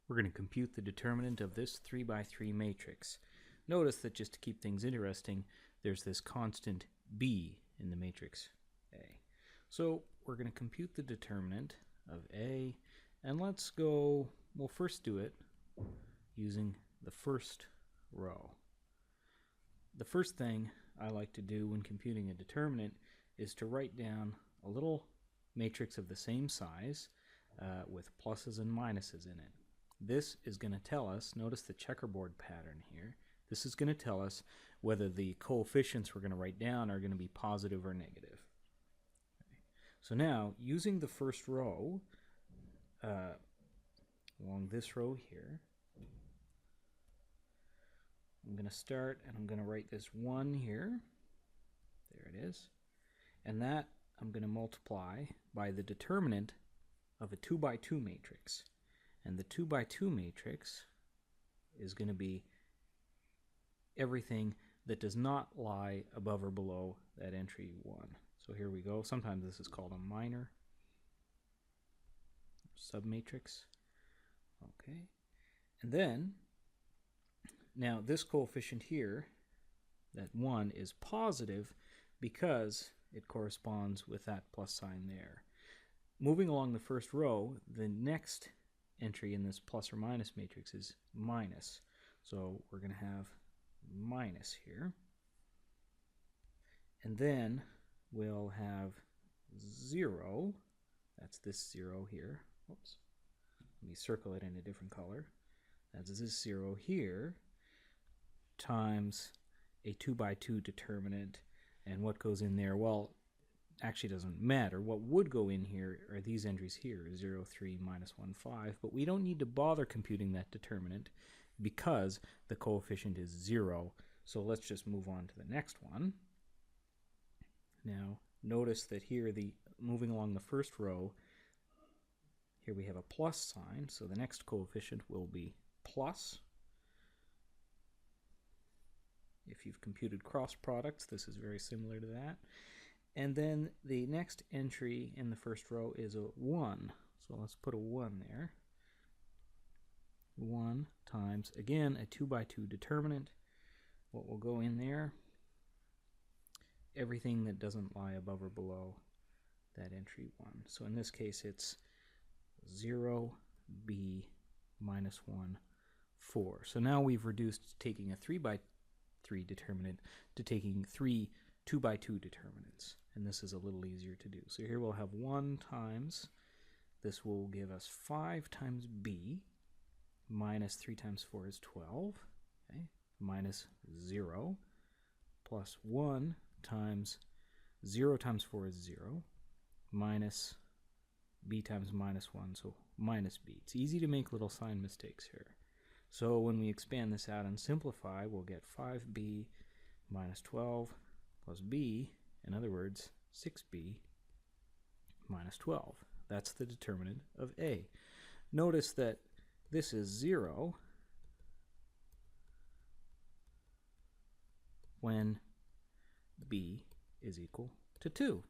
We're going to compute the determinant of this 3 by 3 matrix. Notice that just to keep things interesting, there's this constant b in the matrix A. So we're going to compute the determinant of A, and let's go, we'll first do it using the first row. The first thing I like to do when computing a determinant is to write down a little matrix of the same size with pluses and minuses in it. This is going to tell us, notice the checkerboard pattern here, this is going to tell us whether the coefficients we're going to write down are going to be positive or negative. Okay. So now, using the first row, along this row here, I'm going to start and I'm going to write this 1 here. There it is. And that I'm going to multiply by the determinant of a 2 by 2 matrix. And the 2 by 2 matrix is going to be everything that does not lie above or below that entry 1. So here we go. Sometimes this is called a minor submatrix. Okay. And then, now this coefficient here, that 1, is positive because it corresponds with that plus sign there. Moving along the first row, the next entry in this plus or minus matrix is minus. So we're going to have minus here. And then we'll have 0. That's this 0 here. Oops. Let me circle it in a different color. That's this 0 here times a 2 by 2 determinant. And what goes in there? Well, actually doesn't matter. What would go in here are these entries here, 0, 3, minus 1, 5, but we don't need to bother computing that determinant because the coefficient is 0. So let's just move on to the next one. Now, notice that here, moving along the first row, here we have a plus sign, so the next coefficient will be plus. If you've computed cross products, this is very similar to that. And then the next entry in the first row is a 1. So let's put a 1 there. 1 times, again, a 2 by 2 determinant. What will go in there? Everything that doesn't lie above or below that entry 1. So in this case, it's 0, b, minus 1, 4. So now we've reduced taking a 3 by 3 determinant to taking 3 2 by 2 determinants, and this is a little easier to do. So here we'll have 1 times, this will give us 5 times b, minus 3 times 4 is 12, okay, minus 0, plus 1 times 0 times 4 is 0, minus b times minus 1, so minus b. It's easy to make little sign mistakes here. So when we expand this out and simplify, we'll get 5b minus 12 plus b, in other words, 6b minus 12. That's the determinant of A. Notice that this is 0 when b is equal to 2.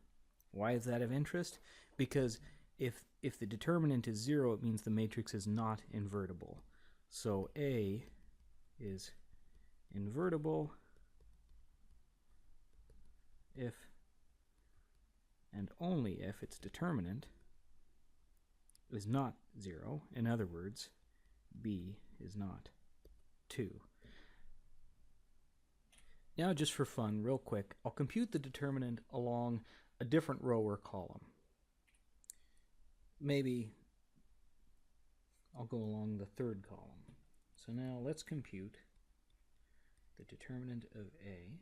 Why is that of interest? Because if the determinant is 0, it means the matrix is not invertible. So A is invertible if and only if its determinant is not 0. In other words, b is not 2. Now, just for fun, real quick, I'll compute the determinant along a different row or column. Maybe I'll go along the third column. So now let's compute the determinant of A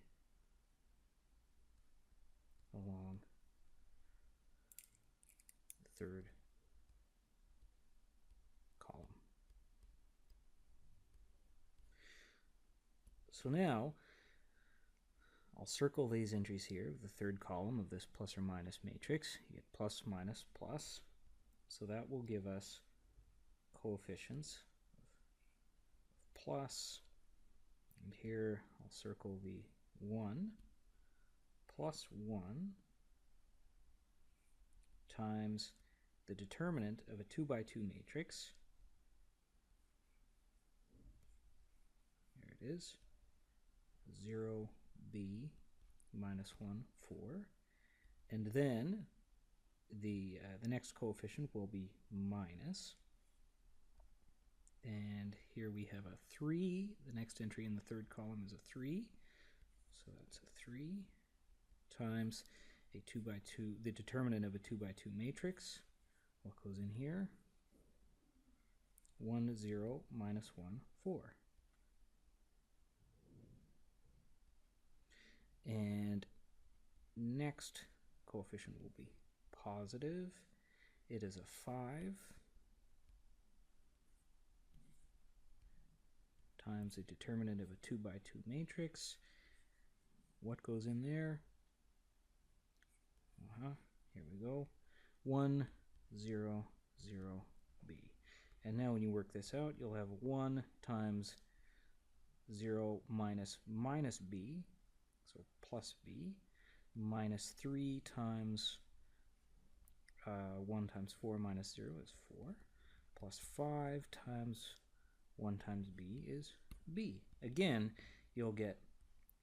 along the third column. So now I'll circle these entries here of the third column of this plus or minus matrix. You get plus, minus, plus. So that will give us coefficients of plus, and here I'll circle the 1 plus 1 times the determinant of a 2 by 2 matrix is 0b minus 1, 4. And then the next coefficient will be minus. And here we have a 3. The next entry in the third column is a 3. So that's a 3 times a 2 by 2, the determinant of a 2 by 2 matrix. What goes in here? 1, 0, minus 1, 4. And next coefficient will be positive. It is a 5 times the determinant of a 2 by 2 matrix. What goes in there? Here we go. 1, 0, 0, b. And now when you work this out, you'll have 1 times 0 minus b, so plus b, minus 3 times 1 times 4 minus 0 is 4, plus 5 times 1 times b is b. Again, you'll get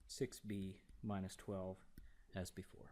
6b minus 12 as before.